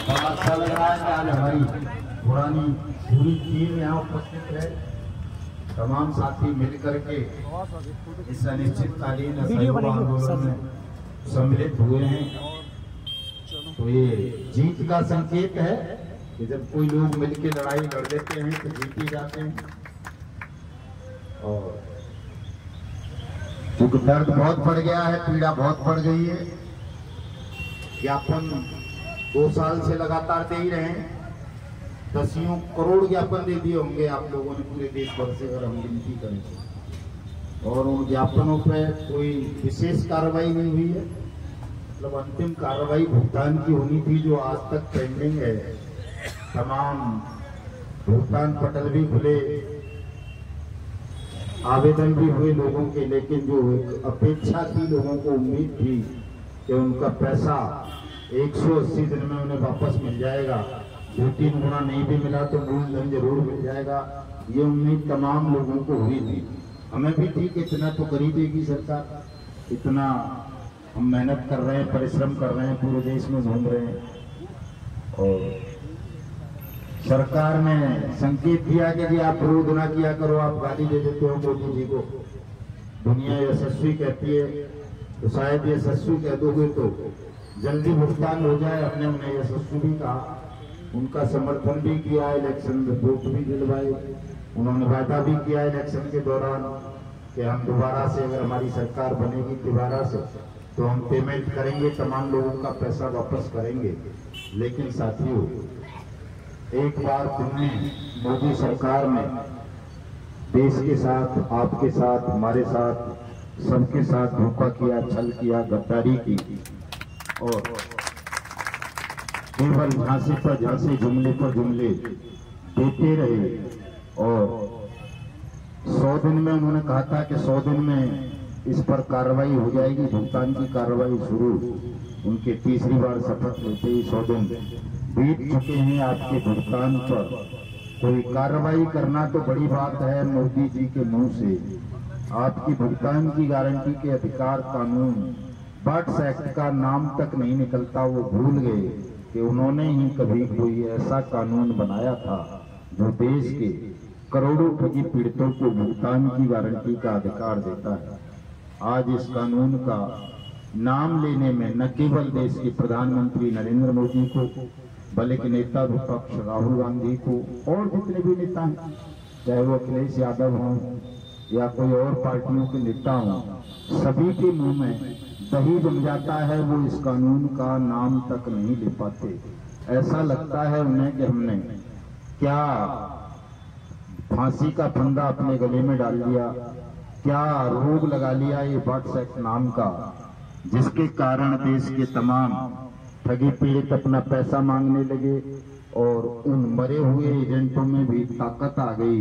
बहुत अच्छा लग रहा है कि आज हमारी पुरानी पूरी टीम यहाँ उपस्थित है। तमाम साथी मिलकर के इस अनिश्चितकालीन असहयोग आंदोलन में सम्मिलित हुए हैं। तो ये जीत का संकेत है कि जब कोई लोग मिलकर लड़ाई लड़ लेते हैं तो जीत ही जाते हैं। और क्योंकि दर्द बहुत बढ़ गया है, पीड़ा बहुत बढ़ गई है। ज्ञापन 2 साल से लगातार दे ही रहे हैं। दसियों करोड़ ज्ञापन दे दिए होंगे आप लोगों ने पूरे देश भर से, अगर हम गिनती करें। और उन ज्ञापनों पे कोई विशेष कार्रवाई नहीं हुई है। मतलब अंतिम कार्रवाई भुगतान की होनी थी, जो आज तक पेंडिंग है। तमाम भुगतान पटल भी खुले, आवेदन भी हुए लोगों के, लेकिन जो एक अपेक्षा थी, लोगों को उम्मीद थी कि उनका पैसा 180 दिन में उन्हें वापस मिल जाएगा, 2-3 गुना नहीं भी मिला तो मूलधन जरूर मिल जाएगा, ये उम्मीद तमाम लोगों को हुई थी। हमें भी थी कि इतना तो कर ही देगी सरकार, इतना हम मेहनत कर रहे हैं, परिश्रम कर रहे हैं, पूरे देश में घूम रहे हैं। और सरकार ने संकेत दिया कि जी आप विरोध ना किया करो, आप गाली दे देते हो मोदी जी को, दुनिया यशस्वी कहती है, तो शायद यशस्वी कह दोगे तो जल्दी भुगतान हो जाए। हमने उन्हें यशस्वी भी कहा, उनका समर्थन भी किया, इलेक्शन में वोट भी दिलवाए। उन्होंने वादा भी किया इलेक्शन के दौरान कि हम दोबारा से, अगर हमारी सरकार बनेगी दोबारा से, तो हम पेमेंट करेंगे, तमाम लोगों का पैसा वापस करेंगे। लेकिन साथियों, एक बार तुमने मोदी सरकार में देश के साथ, आपके साथ, हमारे साथ, सबके साथ धोखा किया, छल किया, गद्दारी की और केवल झांसे पर झांसे, जुमले पर जुमले देते रहे। और 100 दिन में उन्होंने कहा था कि 100 दिन में इस पर कार्रवाई हो जाएगी, भुगतान की कार्रवाई शुरू। उनके तीसरी बार शपथ लेते ही 100 दिन बीत चुके हैं। आपके भुगतान पर कोई कार्रवाई करना तो बड़ी बात है मोदी जी के मुंह से, आपकी भुगतान की गारंटी के अधिकार कानून, बर्ड्स एक्ट का नाम तक नहीं निकलता। वो भूल गए कि उन्होंने ही कभी कोई ऐसा कानून बनाया था जो देश के करोड़ों ठगी पीड़ितों को भुगतान की गारंटी का अधिकार देता है। आज इस कानून का नाम लेने में न केवल देश के प्रधानमंत्री नरेंद्र मोदी को, बल्कि नेता विपक्ष राहुल गांधी को और जितने भी नेता हैं, चाहे वो अखिलेश यादव हों या कोई और पार्टियों के नेता हों, सभी के मुंह में दही जम जाता है। वो इस कानून का नाम तक नहीं ले पाते। ऐसा लगता है उन्हें कि हमने क्या फांसी का फंदा अपने गले में डाल लिया, क्या रोग लगा लिया ये बर्ड्स एक्ट नाम का, जिसके कारण देश के तमाम ठगी पीड़ित अपना पैसा मांगने लगे। और उन मरे हुए एजेंटों में भी ताकत आ गई,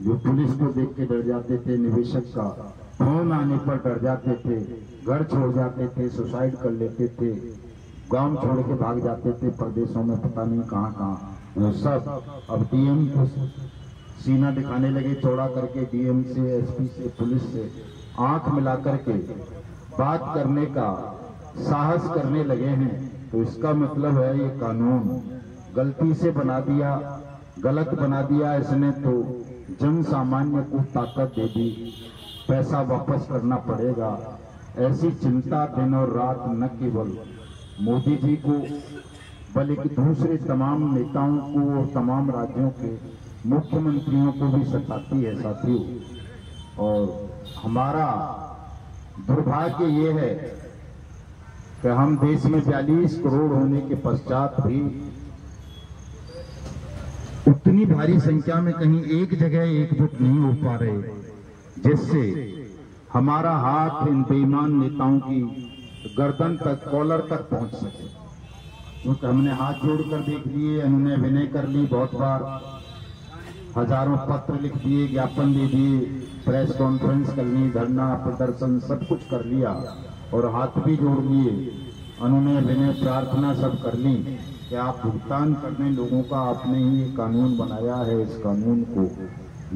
जो पुलिस को देख के डर जाते थे, निवेशक का फोन आने पर डर जाते थे, घर छोड़ जाते थे, सुसाइड कर लेते थे, गांव छोड़ के भाग जाते थे प्रदेशों में, पता नहीं कहां कहां। वो सब अब डीएम को सीना दिखाने लगे चौड़ा करके, डीएम से, एसपी से, पुलिस से आंख मिला करके बात करने का साहस करने लगे हैं। तो इसका मतलब है ये कानून गलती से बना दिया, गलत बना दिया इसने, तो जन सामान्य को ताकत दे दी, पैसा वापस करना पड़ेगा। ऐसी चिंता दिन और रात न केवल मोदी जी को, बल्कि दूसरे तमाम नेताओं को और तमाम राज्यों के मुख्यमंत्रियों को भी सताती है साथियों। और हमारा दुर्भाग्य ये है कि हम देश में 42 करोड़ होने के पश्चात भी उतनी भारी संख्या में कहीं एक जगह एकजुट नहीं हो पा रहे, जिससे हमारा हाथ इन बेईमान नेताओं की गर्दन तक, कॉलर तक पहुंच सके। क्योंकि हमने हाथ जोड़कर देख लिए, उन्होंने विनय कर ली बहुत बार, हजारों पत्र लिख दिए, ज्ञापन दे दिए, प्रेस कॉन्फ्रेंस कर ली, धरना प्रदर्शन सब कुछ कर लिया और हाथ भी जोड़ लिए। उन्होंने विनय प्रार्थना सब कर ली कि आप भुगतान करने लोगों का, आपने ही ये कानून बनाया है, इस कानून को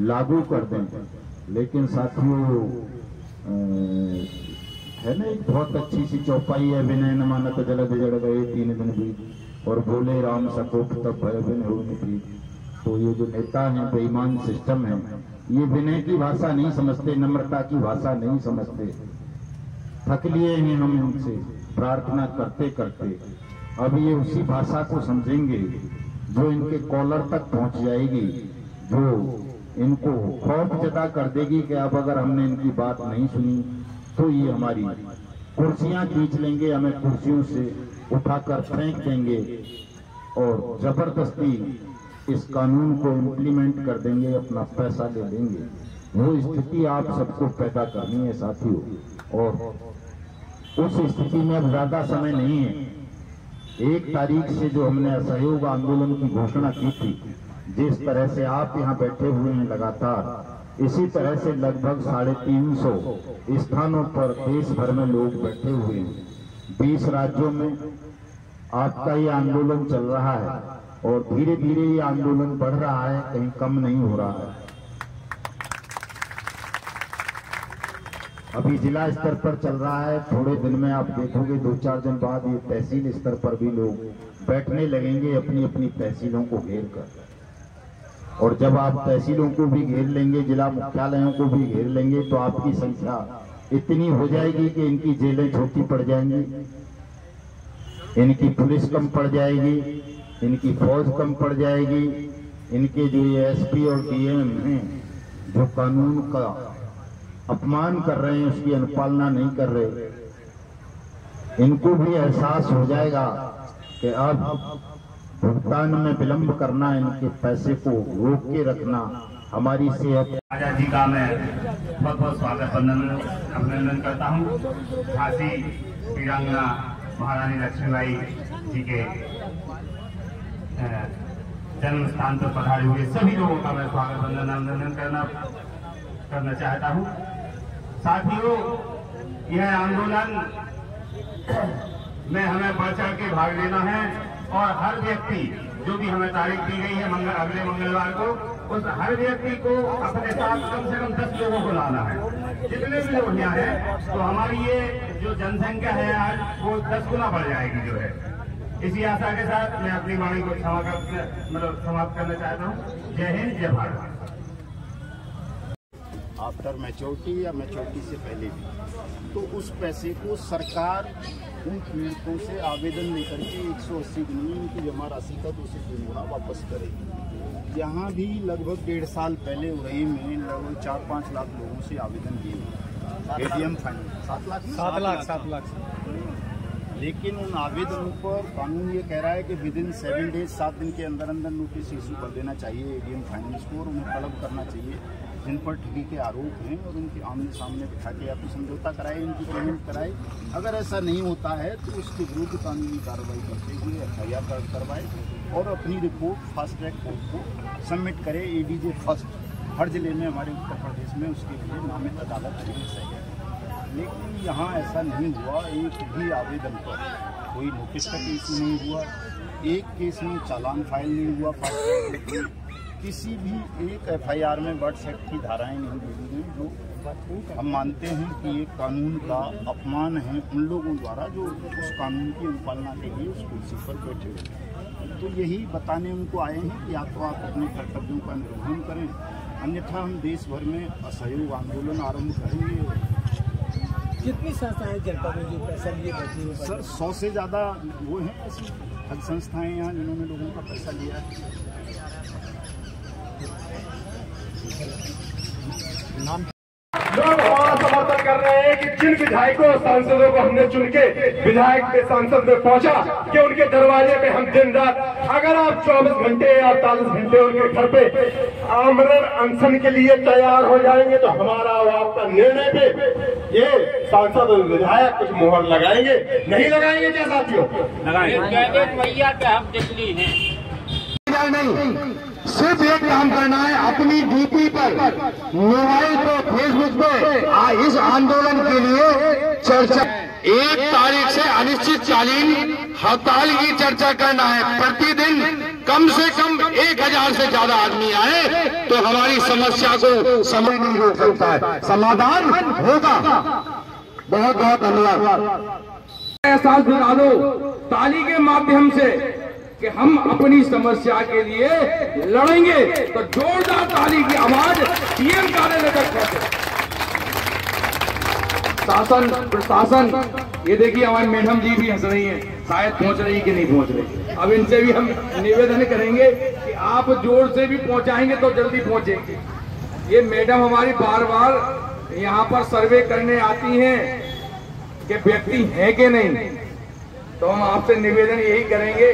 लागू कर दें। लेकिन साथियों, है ना एक बहुत अच्छी सी चौपाई है, विनय न मानत जलद जड़ गए 3 दिन भी, और बोले राम सकोप तब भय बिन हो निपीत। तो ये जो नेता हैं, बेईमान सिस्टम है, ये विनय की भाषा नहीं समझते, नम्रता की भाषा नहीं समझते। थक लिए हैं हम इनसे प्रार्थना करते करते। अब ये उसी भाषा को समझेंगे जो इनके कॉलर तक पहुंच जाएगी, जो इनको खौफ जता कर देगी कि अब अगर हमने इनकी बात नहीं सुनी तो ये हमारी कुर्सियां खींच लेंगे, हमें कुर्सियों से उठाकर फेंक देंगे और जबरदस्ती इस कानून को इम्प्लीमेंट कर देंगे, अपना पैसा ले लेंगे। वो स्थिति आप सबको पैदा करनी है साथियों, और उस स्थिति में अब ज्यादा समय नहीं है। 1 तारीख से जो हमने असहयोग आंदोलन की घोषणा की थी, जिस तरह से आप यहाँ बैठे हुए हैं लगातार, इसी तरह से लगभग 350 स्थानों पर देश भर में लोग बैठे हुए हैं। 20 राज्यों में आपका ये आंदोलन चल रहा है और धीरे धीरे ये आंदोलन बढ़ रहा है, कहीं कम नहीं हो रहा है। अभी जिला स्तर पर चल रहा है, थोड़े दिन में आप देखोगे 2-4 दिन बाद ये तहसील स्तर पर भी लोग बैठने लगेंगे अपनी अपनी तहसीलों को घेर कर। और जब आप तहसीलों को भी घेर लेंगे, जिला मुख्यालयों को भी घेर लेंगे, तो आपकी संख्या इतनी हो जाएगी कि इनकी जेलें छोटी पड़ जाएंगी, इनकी पुलिस कम पड़ जाएगी, इनकी फौज कम पड़ जाएगी, इनके जो ये एसपी और डीएम हैं जो कानून का अपमान कर रहे हैं, उसकी अनुपालना नहीं कर रहे, इनको भी एहसास हो जाएगा कि अब भुगतान में विलंब करना, इनके पैसे को रोक के रखना हमारी सेहत। राजा जी का मैं बहुत बहुत स्वागत अभिनंदन करता हूँ। झांसी वीरांगना महारानी लक्ष्मीबाई जी के जन्म स्थान पर पधारे हुए सभी लोगों का मैं स्वागत अभिनंदन करना चाहता हूँ। साथियों, यह आंदोलन में हमें बढ़ चढ़ के भाग लेना है और हर व्यक्ति, जो भी हमें तारीख दी गई है अगले मंगलवार को, उस हर व्यक्ति को अपने साथ कम से कम 10 लोगों को लाना है। जितने भी लोग यहाँ हैं, तो हमारी ये जो जनसंख्या है आज वो 10 गुना बढ़ जाएगी जो है। इसी आशा के साथ मैं अपनी वाणी को समाप्त करना चाहता हूँ। जय हिंद, जय भारत। आफ्टर मैच्योरिटी या मैच्योरिटी से पहले भी, तो उस पैसे को सरकार उन पीड़ितों से आवेदन लेकर के 180 दिन में उनकी जमा राशि का 2 से 3 गुना वापस करेगी। यहाँ भी लगभग 1.5 साल पहले उरई में लगभग 4-5 लाख लोगों से आवेदन किए एटीएम फाइनेंस 7 लाख। लेकिन उन आवेदनों पर कानून ये कह रहा है कि विदिन 7 डेज 7 दिन के अंदर अंदर नोटिस इशू कर देना चाहिए एटीएम फाइनेंस को, और उन्हें तलब करना चाहिए जिन पर ठगी के आरोप हैं, और उनके आमने सामने बिठा के या तो समझौता कराए, इनकी पेमेंट कराए। अगर ऐसा नहीं होता है तो उसके विरुद्ध कानूनी कार्रवाई करते हुए FIR दर्ज करवाए और अपनी रिपोर्ट फास्ट ट्रैक कोर्ट को सबमिट करे। ADJ फर्स्ट हर जिले में हमारे उत्तर प्रदेश में उसके लिए नामित अदालत है। लेकिन यहाँ ऐसा नहीं हुआ। एक भी आवेदन पर कोई नोटिस का केस नहीं हुआ, एक केस में चालान फाइल नहीं हुआ, किसी भी एक FIR में बर्थ एक्ट की धाराएं नहीं जोड़ी गई, जो हम मानते हैं कि ये कानून का अपमान है उन लोगों द्वारा जो उस कानून की अनुपालना के लिए उस कुर्सी पर बैठे हुए। तो यही बताने उनको आए हैं कि या तो आप अपने कर्तव्यों का निर्वहन करें, अन्यथा हम देश भर में असहयोग आंदोलन आरंभ करेंगे। कितनी संस्थाएं जनपद में जो पैसा लिए बैठी है? सर 100 से ज़्यादा वो हैं ऐसी हज संस्थाएँ यहाँ जिन्होंने लोगों का पैसा लिया है। लोग हमारा समर्थन कर रहे हैं कि जिन विधायकों सांसदों को हमने चुन के विधायक के सांसद में पहुंचा कि उनके दरवाजे पे हम दिन रात, अगर आप 24 घंटे या 48 घंटे उनके घर पे आमरण अनशन के लिए तैयार हो जाएंगे तो हमारा और आपका निर्णय पे ये सांसद और विधायक कुछ मोहर लगाएंगे, नहीं लगाएंगे क्या साथियों? भैया के हम दिल्ली हैं नहीं, सिर्फ एक काम करना है, अपनी डीपी पर, मोबाइल पे, फेसबुक पे इस आंदोलन के लिए चर्चा 1 तारीख से अनिश्चितकालीन हड़ताल की चर्चा करना है। प्रतिदिन कम से कम 1000 से ज्यादा आदमी आए तो हमारी समस्या को समय नहीं रोक सकता है, समाधान होगा। बहुत बहुत धन्यवाद। एहसास दिला दो ताली के माध्यम से कि हम अपनी समस्या के लिए लड़ेंगे, तो जोरदार ताली की आवाज सीएम कार्यालय तक पहुंचे। शासन प्रशासन, ये देखिए हमारी मैडम जी भी हंस रही हैं, शायद पहुंच रही कि नहीं पहुंच रही। अब इनसे भी हम निवेदन करेंगे कि आप जोर से भी पहुंचाएंगे तो जल्दी पहुंचेंगे। ये मैडम हमारी बार बार यहाँ पर सर्वे करने आती हैं कि व्यक्ति है कि नहीं, तो हम आपसे निवेदन यही करेंगे,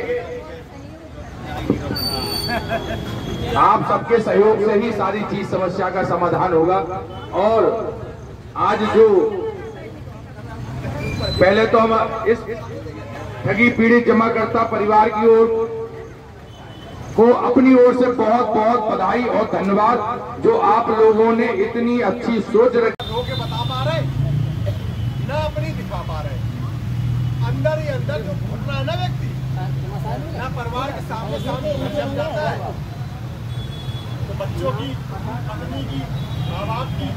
आप सबके सहयोग से ही सारी चीज समस्या का समाधान होगा। और आज जो पहले तो हम इस ठगी पीड़ित जमाकर्ता परिवार की ओर को अपनी ओर से बहुत बहुत बधाई और धन्यवाद, जो आप लोगों ने इतनी अच्छी सोच रखी। लोग बता पा रहे ना, अपनी दिखा पा रहे, अंदर ही अंदर जो घुट रहा है ना व्यक्ति, ना परिवार के सामने जम जाता है, तो बच्चों की, पत्नी की, माँ बाप की,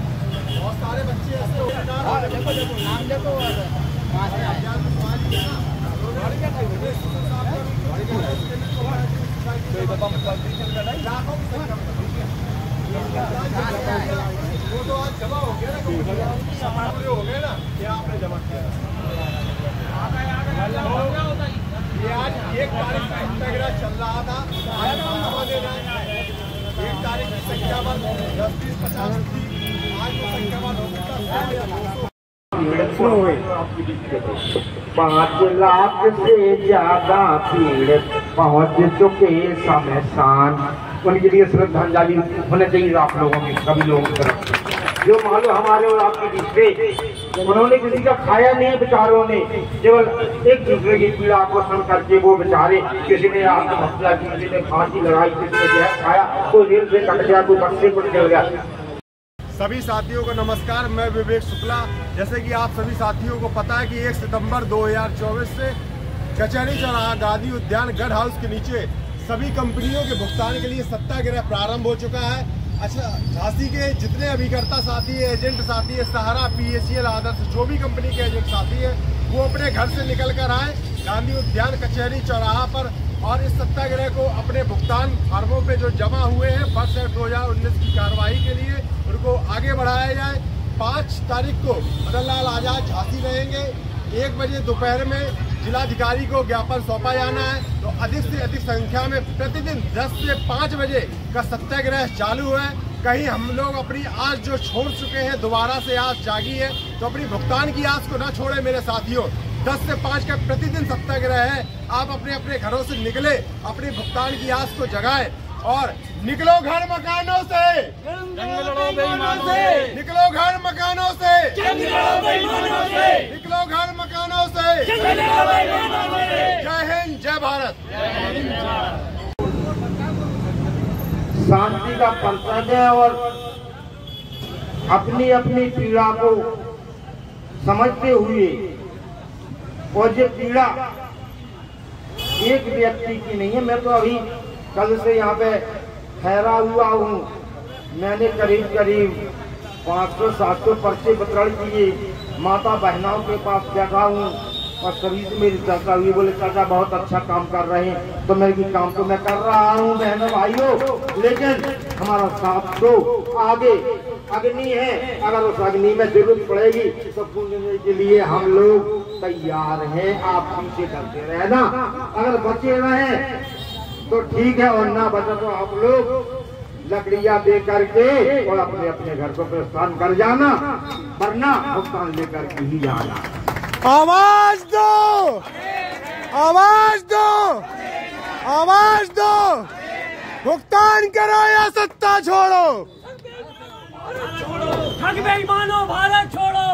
बहुत सारे बच्चे ऐसे वो तो आज जमा हो गया ना, हो गए ना, क्या आपने जमा किया। ये आज 1 तारीख का सत्याग्रह चल रहा था, आज 1 तारीख की संख्या पर 10, 20, 50 थी, आज वो संख्या पर 5 लाख से ज्यादा पीड़ित पहुंच चुके शमशान। उनके लिए श्रद्धांजलि होना चाहिए आप लोगों की, सभी लोगों की तरफ। जो मालूम हमारे और आपके बीच उन्होंने किसी का खाया नहीं, बेचारों ने केवल एक दूसरे की पीड़ा को सुन करके वो बेचारे, किसी ने आत्महत्या की, किसी ने फांसी लगाई, किसी ने जहर खाया, कोई रेल से कट गया, कोई बस से कुछ चल गया। सभी साथियों को नमस्कार, मैं विवेक शुक्ला। जैसे कि आप सभी साथियों को पता है कि 1 सितंबर 2024 से कचहरी चौराहा गांधी उद्यान गढ़ हाउस के नीचे सभी कंपनियों के भुगतान के लिए सत्याग्रह प्रारंभ हो चुका है। अच्छा, झांसी के जितने अभिकर्ता साथी है, एजेंट साथी है, सहारा, PACL, आदर्श, जो भी कंपनी के एजेंट साथी है, वो अपने घर से निकल कर आए गांधी उद्यान कचहरी चौराहा पर, और इस सत्याग्रह को अपने भुगतान फर्मों पे जो जमा हुए हैं 1 Act 2019 की कार्रवाई के लिए, उनको आगे बढ़ाया जाए। 5 तारीख को मदन लाल आजाद झांसी रहेंगे। 1 बजे दोपहर में जिलाधिकारी को ज्ञापन सौंपा जाना है। तो अधिक से अधिक संख्या में प्रतिदिन 10 से 5 बजे का सत्याग्रह चालू है। कहीं हम लोग अपनी आस जो छोड़ चुके हैं, दोबारा से आस जागी है, तो अपनी भुगतान की आस को न छोड़े मेरे साथियों। 10 से 5 का प्रतिदिन सत्याग्रह है। आप अपने अपने घरों से निकले, अपनी भुगतान की आस को जगाएं और निकलो घर मकानों से, निकलो घर मकानों से, निकलो घर मकानों से। जय हिंद, जय भारत। शांति का पंथ है और अपनी अपनी पीड़ा को समझते हुए, और ये पीड़ा एक व्यक्ति की नहीं है। मैं तो अभी कल से यहाँ पे ठहरा हुआ हूँ। मैंने करीब 500-700 पर्चे वितरण किए, माता बहनों के पास बैठा हूँ और सभी से मेरी चर्चा हुई। बोले चाचा बहुत अच्छा काम कर रहे हैं, तो मेरे की काम तो मैं कर रहा हूँ बहनों भाइयों, लेकिन हमारा साथ तो आगे अग्नि है। अगर उस अग्नि में जरूरत पड़ेगी तो पूजने के लिए हम लोग तैयार हैं। आप पीछे करते रहे ना, अगर बचे रहे तो ठीक है, और ना बचा तो आप लोग लकड़ियां दे करके और अपने अपने घर को प्रस्थान कर जाना, वरना भुगतान लेकर के ही जाना। आवाज दो, आवाज दो, आवाज दो। भुगतान करो या सत्ता छोड़ो। ठग बेईमानो भारत छोड़ो।